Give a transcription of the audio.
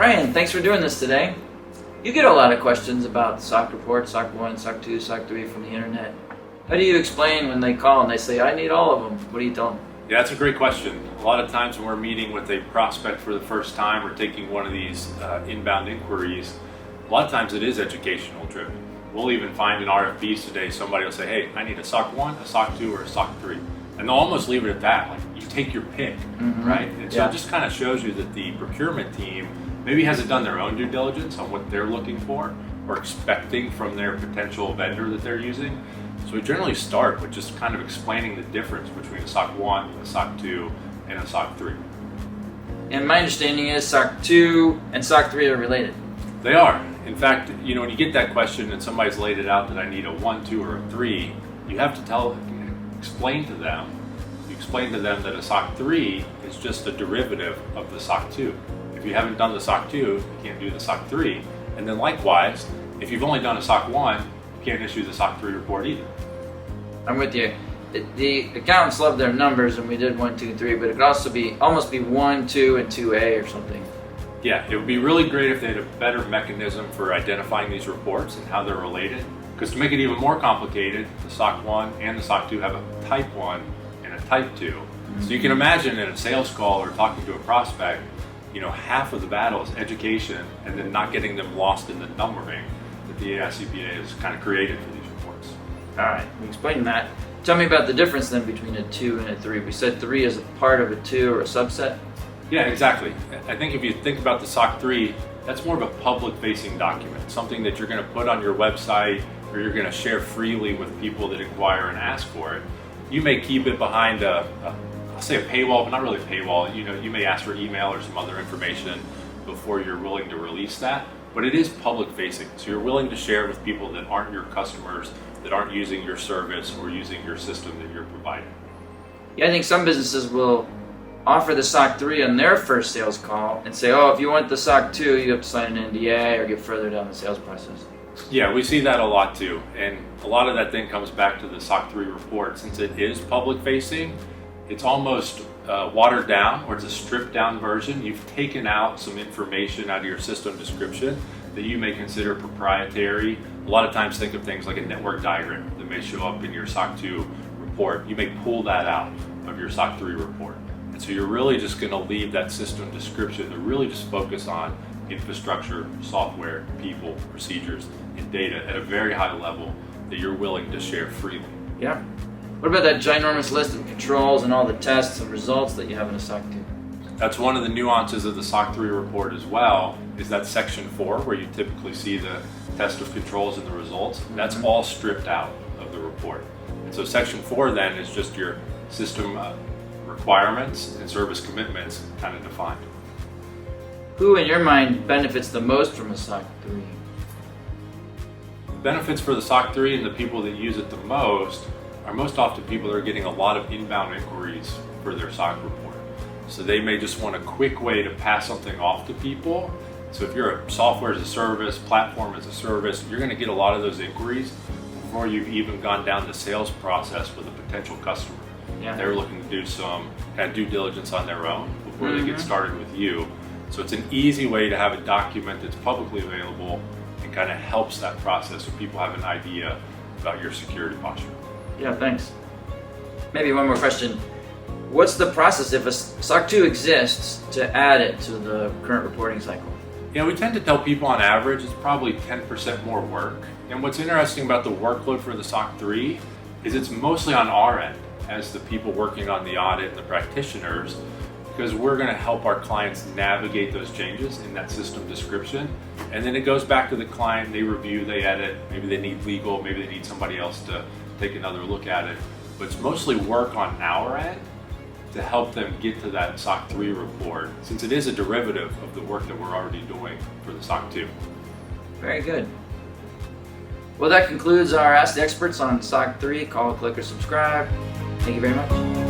Ryan, thanks for doing this today. You get a lot of questions about SOC Report, SOC 1, SOC 2, SOC 3 from the internet. How do you explain when they call and they say, I need all of them? What do you tell them? Yeah, that's a great question. A lot of times when we're meeting with a prospect for the first time or taking one of these inbound inquiries, a lot of times it is educational driven. We'll even find in RFPs today, somebody will say, hey, I need a SOC 1, a SOC 2, or a SOC 3. And they'll almost leave it at that. Like, you take your pick, right? And so it just kind of shows you that the procurement team maybe hasn't done their own due diligence on what they're looking for or expecting from their potential vendor that they're using. So we generally start with just kind of explaining the difference between a SOC 1, a SOC 2, and a SOC 3. And my understanding is SOC 2 and SOC 3 are related. They are. In fact, when you get that question and somebody's laid it out that I need a 1, 2, or a 3, you have to explain to them that a SOC 3 is just a derivative of the SOC 2. If you haven't done the SOC 2, you can't do the SOC 3. And then likewise, if you've only done a SOC 1, you can't issue the SOC 3 report either. I'm with you. The accountants love their numbers, and we did 1, 2, 3, but it could also almost be 1, 2, and 2A or something. Yeah, it would be really great if they had a better mechanism for identifying these reports and how they're related. Because to make it even more complicated, the SOC 1 and the SOC 2 have a type 1 and a type 2. So you can imagine in a sales call or talking to a prospect, half of the battle is education and then not getting them lost in the numbering that the AICPA has kind of created for these reports. All right, we explained that. Tell me about the difference then between a 2 and a 3. We said 3 is a part of a 2 or a subset. Yeah, exactly. I think if you think about the SOC 3, that's more of a public-facing document, something that you're going to put on your website or you're going to share freely with people that inquire and ask for it. You may keep it behind I'll say a paywall, but not really a paywall. You may ask for email or some other information before you're willing to release that, but it is public-facing. So you're willing to share with people that aren't your customers, that aren't using your service or using your system that you're providing. Yeah, I think some businesses will offer the SOC 3 on their first sales call and say, if you want the SOC 2, you have to sign an NDA or get further down the sales process. Yeah, we see that a lot too. And a lot of that then comes back to the SOC 3 report. Since it is public facing, it's almost watered down, or it's a stripped down version. You've taken out some information out of your system description that you may consider proprietary. A lot of times think of things like a network diagram that may show up in your SOC 2 report. You may pull that out of your SOC 3 report. And so you're really just going to leave that system description to really just focus on infrastructure, software, people, procedures, and data at a very high level that you're willing to share freely. Yeah. What about that ginormous list of controls and all the tests and results that you have in a SOC 2? That's one of the nuances of the SOC 3 report as well, is that section 4 where you typically see the test of controls and the results. That's all stripped out of the report. And so section 4 then is just your system requirements and service commitments kind of defined. Who in your mind benefits the most from a SOC 3? Benefits for the SOC 3 and the people that use it the most are most often people that are getting a lot of inbound inquiries for their SOC report. So they may just want a quick way to pass something off to people. So if you're a software as a service, platform as a service, you're going to get a lot of those inquiries before you've even gone down the sales process with a potential customer. Yeah. They're looking to do some kind of due diligence on their own before they get started with you. So it's an easy way to have a document that's publicly available and kind of helps that process so people have an idea about your security posture. Yeah, thanks. Maybe one more question. What's the process if a SOC 2 exists to add it to the current reporting cycle? We tend to tell people on average it's probably 10% more work. And what's interesting about the workload for the SOC 3 is it's mostly on our end as the people working on the audit and the practitioners, because we're going to help our clients navigate those changes in that system description. And then it goes back to the client, they review, they edit, maybe they need legal, maybe they need somebody else to take another look at it. But it's mostly work on our end to help them get to that SOC 3 report, since it is a derivative of the work that we're already doing for the SOC 2. Very good. Well, that concludes our Ask the Experts on SOC 3. Call, click, or subscribe. Thank you very much.